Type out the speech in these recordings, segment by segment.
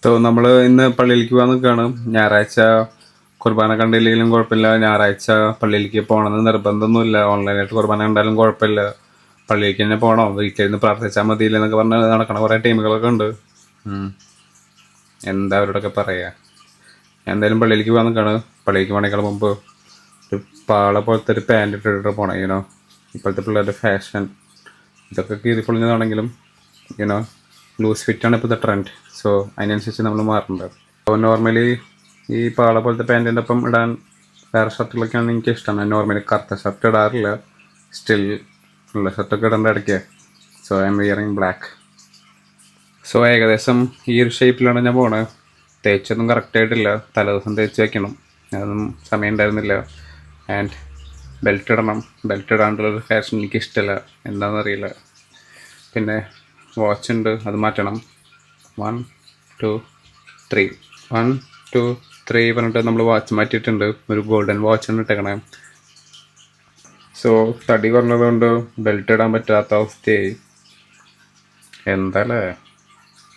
So നമ്മൾ ഇന്ന് പള്ളിയിലേക്ക് പോകാൻ നിൽക്കുകയാണ്. ഞായറാഴ്ച കുർബാന കണ്ടില്ലെങ്കിലും കുഴപ്പമില്ല, ഞായറാഴ്ച പള്ളിയിലേക്ക് പോകണമെന്ന് നിർബന്ധമൊന്നുമില്ല. ഓൺലൈനായിട്ട് കുർബാന കണ്ടാലും കുഴപ്പമില്ല, പള്ളിയിലേക്ക് തന്നെ പോകണം, വീട്ടിലിരുന്ന് പ്രാർത്ഥിച്ചാൽ മതിയില്ല എന്നൊക്കെ പറഞ്ഞ് നടക്കണ കുറേ ടീമുകളൊക്കെ ഉണ്ട്. എന്താ അവരോടൊക്കെ പറയുക. ഞാൻ എന്തായാലും പള്ളിയിലേക്ക് പോകാൻ നിൽക്കുകയാണ്. പള്ളിയിലേക്ക് പോകണേക്കാൾ മുമ്പ് ഒരു പാള പോലത്തെ ഒരു പാൻറ് ഇട്ടിട്ട് പോകണം. യൂനോ ഇപ്പോഴത്തെ പിള്ളേരുടെ ഫാഷൻ ഇതൊക്കെ കീറിപ്പൊളിഞ്ഞതാണെങ്കിലും യൂനോ ലൂസ് ഫിറ്റാണ് ഇപ്പോഴത്തെ ട്രെൻഡ്. സോ അതിനനുസരിച്ച് നമ്മൾ മാറേണ്ടത്. അപ്പോൾ നോർമലി ഈ പാള പോലത്തെ പാൻറ്റിൻ്റെ ഒപ്പം ഇടാൻ വേറെ ഷർട്ടുകളൊക്കെയാണ് എനിക്ക് ഇഷ്ടമാണ്. നോർമലി കറുത്ത ഷർട്ട് ഇടാറില്ല, സ്റ്റിൽ ഉള്ള ഷർട്ടൊക്കെ ഇടേണ്ട ഇടയ്ക്ക്. So I M wearing black. So ഏകദേശം ഈ ഒരു ഷേപ്പിലാണ് ഞാൻ പോണത്. തേച്ചൊന്നും കറക്റ്റായിട്ടില്ല, തലേദിവസം തേച്ച് വയ്ക്കണം, അതൊന്നും സമയം ഉണ്ടായിരുന്നില്ല. ആൻഡ് ബെൽറ്റ് ഇടണം, ബെൽറ്റ് ഇടാണ്ടുള്ളൊരു ഫാഷൻ എനിക്ക് ഇഷ്ടമല്ല, എന്താണെന്നറിയില്ല. പിന്നെ വാച്ച് ഉണ്ട്, അത് മാറ്റണം. 1 2 3 1 2 3 പറഞ്ഞിട്ട് നമ്മൾ വാച്ച് മാറ്റിയിട്ടുണ്ട്. ഒരു ഗോൾഡൻ വാച്ചാണ് ഇട്ടേക്കണേ. സോ തടി കുറഞ്ഞതുകൊണ്ട് ബെൽറ്റ് ഇടാൻ പറ്റാത്ത അവസ്ഥയായി. എന്താല്ലേ.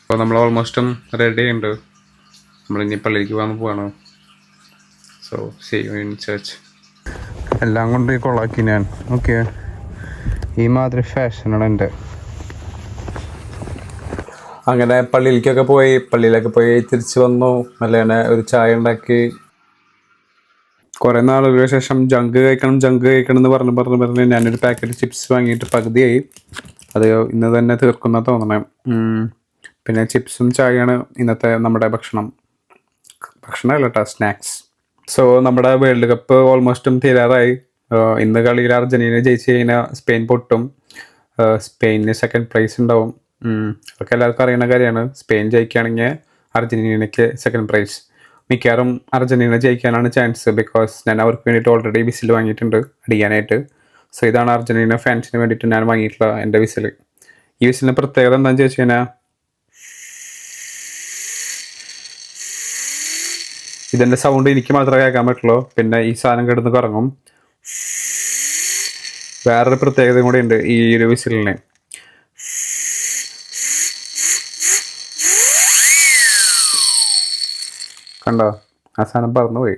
അപ്പോൾ നമ്മൾ ഓൾമോസ്റ്റും റെഡി ഉണ്ട്. നമ്മളിനി പള്ളിയിലേക്ക് പോവാണ്. So see you in church. എല്ലാം കൊണ്ട് കൊള്ളാക്കി ഞാൻ. ഓക്കെ, ഈ മാതിരി ഫാഷനാണ് എൻ്റെ. അങ്ങനെ പള്ളിയിലേക്കൊക്കെ പോയി തിരിച്ച് വന്നു. നല്ല ഒരു ചായ ഉണ്ടാക്കി. കുറേ നാളുകൾക്ക് ശേഷം ജങ്ക് കഴിക്കണം എന്ന് പറഞ്ഞ് ഞാനൊരു പാക്കറ്റ് ചിപ്സ് വാങ്ങിയിട്ട് പകുതിയായി. അത് ഇന്ന് തന്നെ തീർക്കുന്ന തോന്നണേ. പിന്നെ ചിപ്സും ചായയാണ് ഇന്നത്തെ നമ്മുടെ ഭക്ഷണമല്ല കേട്ടോ, സ്നാക്സ്. സോ നമ്മുടെ വേൾഡ് കപ്പ് ഓൾമോസ്റ്റും തീരാറായി. ഇന്ന് കളിയിൽ അർജന്റീന ജയിച്ച് കഴിഞ്ഞാൽ സ്പെയിൻ പൊട്ടും. സ്പെയിനിന് സെക്കൻഡ് പ്രൈസ് ഉണ്ടാവും. അതൊക്കെ എല്ലാവർക്കും അറിയുന്ന കാര്യമാണ്. സ്പെയിൻ ജയിക്കുകയാണെങ്കിൽ അർജന്റീനയ്ക്ക് സെക്കൻഡ് പ്രൈസ്. മിക്കവാറും അർജന്റീന ജയിക്കാനാണ് ചാൻസ്, ബിക്കോസ് ഞാൻ അവർക്ക് വേണ്ടിയിട്ട് ഓൾറെഡി വിസിൽ വാങ്ങിയിട്ടുണ്ട് അടിക്കാനായിട്ട്. സോ ഇതാണ് അർജന്റീന ഫാൻസിന് വേണ്ടിയിട്ട് ഞാൻ വാങ്ങിയിട്ടുള്ള എൻ്റെ വിസിൽ. ഈ വിസിലിൻ്റെ പ്രത്യേകത എന്താണെന്ന് ചോദിച്ചു കഴിഞ്ഞാൽ, ഇതിൻ്റെ സൗണ്ട് എനിക്ക് മാത്രമേ കേൾക്കാൻ പറ്റുള്ളൂ. പിന്നെ ഈ സാധനം കിടന്ന് കറങ്ങും. വേറൊരു പ്രത്യേകതയും കൂടി ഉണ്ട് ഈ ഒരു വിസിലിന്. കണ്ടോ, ആ സാധനം പറന്നുപോയി.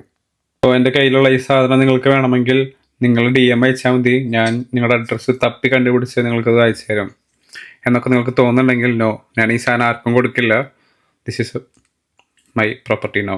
അപ്പോൾ എൻ്റെ കയ്യിലുള്ള ഈ സാധനം നിങ്ങൾക്ക് വേണമെങ്കിൽ നിങ്ങൾ DM അയച്ചാൽ മതി. ഞാൻ നിങ്ങളുടെ അഡ്രസ്സ് തപ്പി കണ്ടുപിടിച്ച് നിങ്ങൾക്കത് അയച്ചു തരാം. എന്നൊക്കെ നിങ്ങൾക്ക് തോന്നുന്നുണ്ടെങ്കിൽ നോ, ഞാൻ ഈ സാധനം ആർക്കും കൊടുക്കില്ല. This is my property no.